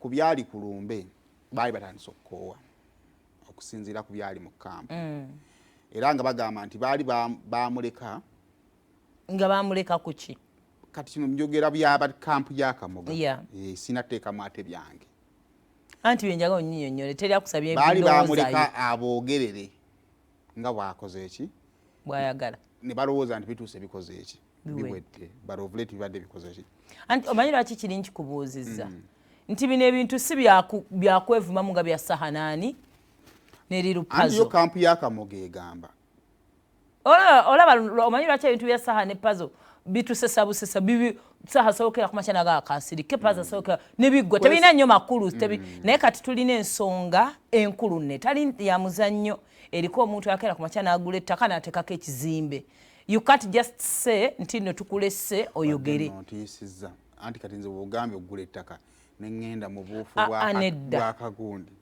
ku byali ku lumbe baali batandise okukoowa okusinziira ku byali mu kampu era nga bagamba nti baali bamuleka nga bamuleka kuki kati kino njogera byaba kampu ya Kamoga sinateekamu ate byange anti byenjaga onnyinyonnyole teri akusabye baali bamuleka aboogerere nga bwakoze eki bwayagala ne balowooza nti bituuse bikoze eki biwedde barovuleti bibadde bikoze eki anti omanyi lwaki kiri nkikubuuzizza nti bino ebintu si byakwevumamu nga bya sahanaani nerirupazo anti yo kampu ya Kamoga egamba olaba omanyi lwaki ebintu bya saha ne pazo bitusesa busesa bibi saha sookera ku makyana ga akasirike pazo sookera nebiggwa tebirina nnyo makulu naye kati tulina ensonga enkulu ne tali ya muzannyo eriko omuntu akera ku makyana agula ettaka n'ateekako ekizimbe you can't just say nti nno tukulese oyogere ntiisizza anti kati nze bw'ogambye okugula ettaka ne ŋŋenda mu buufu bwa kagundi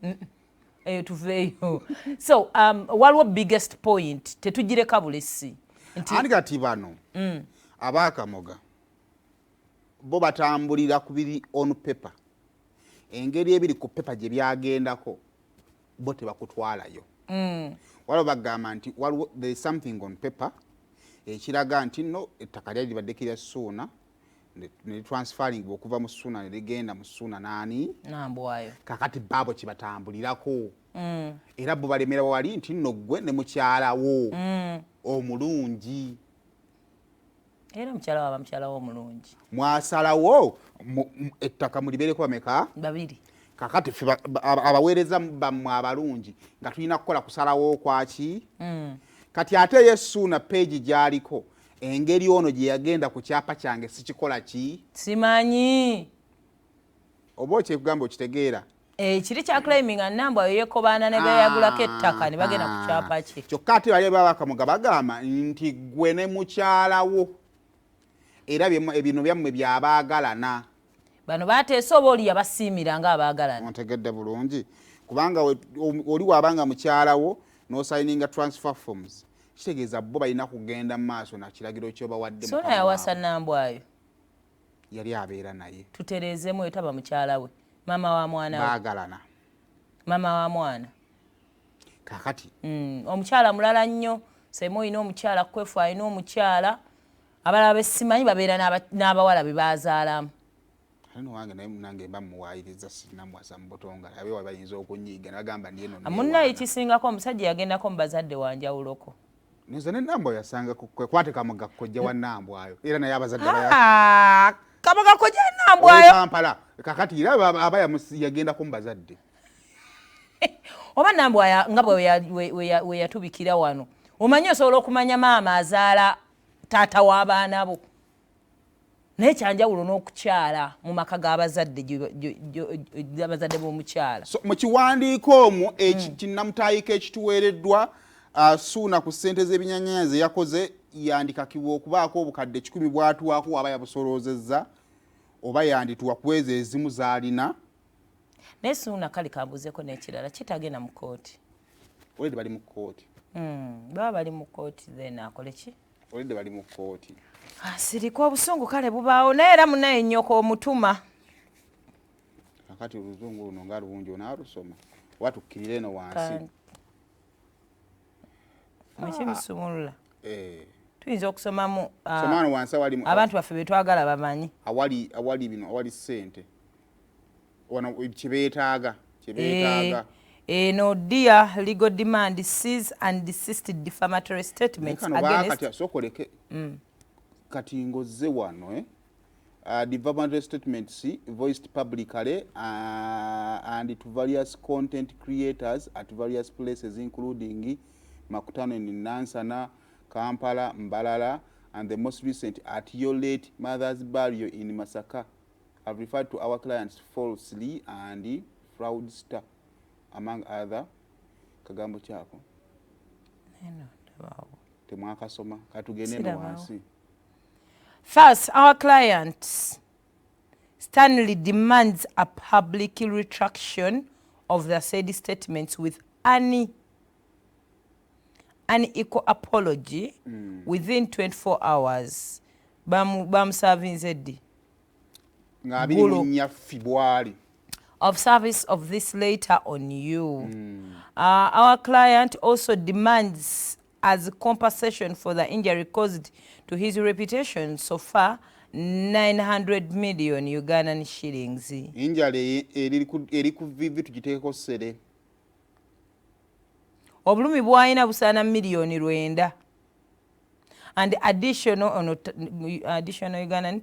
eyo tuveeyo so waliwo biggest point tetugireka bulesi anti kati bano aba Kamoga bo batambulira ku biri on paper engeri ebiri ku paper gye byagendako bo tebakutwalayo waliwo bagamba nti there is something on paper ekiraga nti nno ettaka lyali libaddeko erya Suuna ne transferring okuva mu Suuna ne ligenda mu Suuna naani nambwayo kakati baabo kibatambulirako era bo balemera wali nti nno gwe ne mukyalawo omulungi era mukyala waba mukyala wo omulungi mwasalawo ettaka mulibeereko bameka babiri kakati abaweereza bammwe abalungi nga tulina kukola kusalawo kwaki kati ate ye Suuna page gyaliko engeri ono gye yagenda ku kyapa kyange sikikola ki simanyi oba okyekugamba okitegeera kiri kya claiming anamba yekobaana ne beeyagulako ettaka ne bagenda ku kyapa kye kyokka ate bali ba Kamoga bagamba nti gwe ne mukyalawo era ebino byammwe byabaagalana bano bateesa oba oli yabasiimira nga abaagalana ontegedde bulungi kubanga oli wabanga mukyalawo n'osayininga transfer forms kitegeeza bo balina kugenda mu maaso na kiragiro ky'obawadde Suuna yawasa Nambwayo yali abeera naye tutereezemu etaba mukyala we mama wa mwana baagalana mama wa mwana kakati omukyala mulala nnyo semo ina omukyala kwefu alina omukyala abalala besimanyi babeera n'abawala be bazaalamu ano wange naye munange mba muwaayiriza sinamwasa mu butonga abe wabayinza okunyiiga nagamba ndiye no munnaye kisingako omusajja yagendako mu bazadde wanjawuloko nze ne Nambwayo yasanga kwate Kamoga kojja wa Nambwayo era naye abazadde Kamoga kojja Nambwayo Kampala kakati era aba yagendako mu bazadde oba Nambwayo nga bwe yatubikira wano omanyi osobola okumanya maama azaala taata w'abaana bo naye kyanjawulo n'okukyala mu maka g'abazadde b'omukyala mu kiwandiiko omwo kinnamutaayiko ekituweereddwa Suuna ku ssente z'ebinyanyaanya ze yakoze yandikakibwa okubaako obukadde 10 bwatuwaako aba yabusoloozezza oba yandituwa kweza ezimu z'alina naye Suuna kale kambuzeeko n'ekirala kitagenda mu kooti olede bali mu kooti baba bali mu kooti then akole ki olede bali mu kooti siriko obusungu kale bubaawo naye era munaye nnyoko omutuma kakati oluzungu luno nga luwungi onaalusoma oba tukkirire eno wansi mukibisumulula tuyinza okusomamu somano wansi abantu baffe betwagala bamanyi awali bino awali ssente kyebeetaaga no dear legal demand sees and desisted defamatory statements against sokoleke kati ngozze wano defamatory statements voiced publicly and to various content creators at various places including Makutano in Nansana, Kampala, Mbalala, and the most recent at your late mother's burial in Masaka have referred to our clients falsely and fraudster, among other. Kagambo chako. Temwakasoma katugende no wansi. First, our clients sternly demands a public retraction of the said statements with an equal apology within 24 hours. Bam serving zeddi. Ngabiri linnya fibwali. of service of this letter on you. Our client also demands as compensation for the injury caused to his reputation so far 900 million Ugandan shillings. Injury eri ku vivi tugiteekeko ssere. Obulumi bw'alina busaana miliyoni 9. And additional Ugandan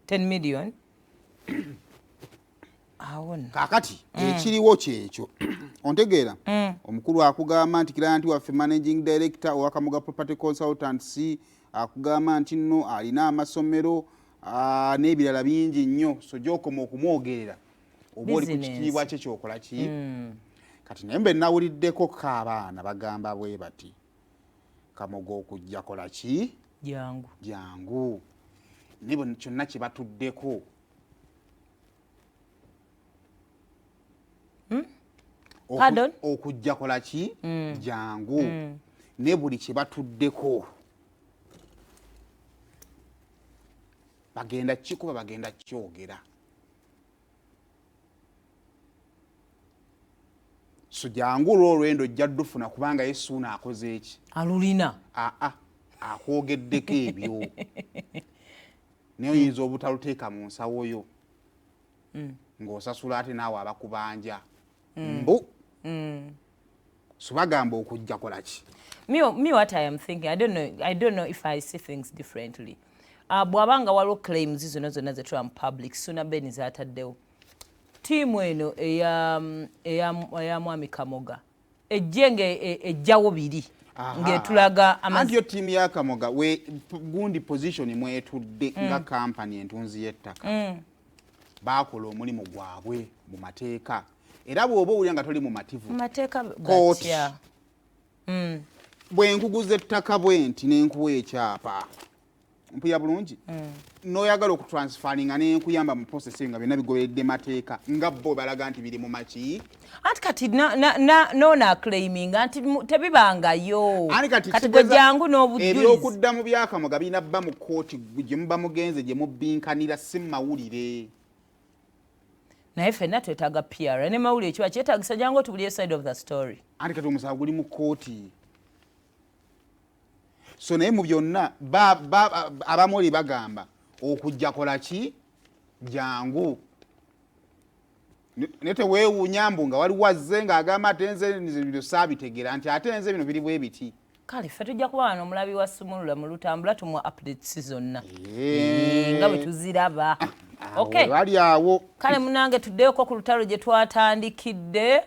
10 million. Kakati ekiriwo kyekyo ontegeera omukulu akugamba nti client waffe managing director owa Kamoga Property Consultancy akugamba nti nno alina amasomero n'ebirala bingi nnyo so gy'okoma okumwogerera oba oli ku kitiibwa kye kyokola ki kati naye mbe nawuliddeko k'abaana bagamba bwe bati Kamoga okujja kola ki jangu ne kyonna kye batuddeko okujja kola ki jangu ne buli kye batuddeko bagenda kikuba bagenda kyogera so jangu olwendo ojja ddufuna kubanga Yesuuna akoze eki alulina akwogeddeko ebyo naye oyinza obutaluteeka mu nsawo yo ng'osasula ate naawe abakubanja mbu so bagamba okujja kola ki. Me what I am thinking, I don't know if I see things differently. Bwabanga waliwo claims zonna ze Trump public Suuna Ben zaataddewo tiimu eno eya mwami Kamoga ejjenge ejjawo biri ng'etulaga anti yo tiimu ya Kamoga we gundi position mwetudde nga kampani entunzi y'ettaka baakola omulimu gwabwe mu mateeka era bw'oba owulira nga toli mu mativu kooti bwe nkuguza ettaka bwe nti n'enkuwa ekyapa mpulira bulungi n'oyagala okutransfaringa n'enkuyamba mu processing nga byonna bigoberedde mateeka nga bo balaga nti biri mu maki anti kati nona claiminga nti tebibangayo kati gwe jangu n'obujulizi ebyokuddamu bya Kamoga birina bba mu kooti gye muba mugenze gye mubbinkanira si mawulire naye ffenna twetaaga PR ne mawulire kiba kyetaagisa jangu otubulire side of the story anti kati omusango guli mu kooti so naye mu byonna abamu oli bagamba okujja kola ki jangu naye teweewuunya mbu nga wali wazze ng'agamba ate nze bino saabitegera nti ate nze bino biri bwe biti kale ffe tujja kuba wano omulabi wa Sumulula mu Lutambula tumuwa updates zonna nga bwe tuziraba bali awo kale munange tuddeyoko ku lutalo gye twatandikidde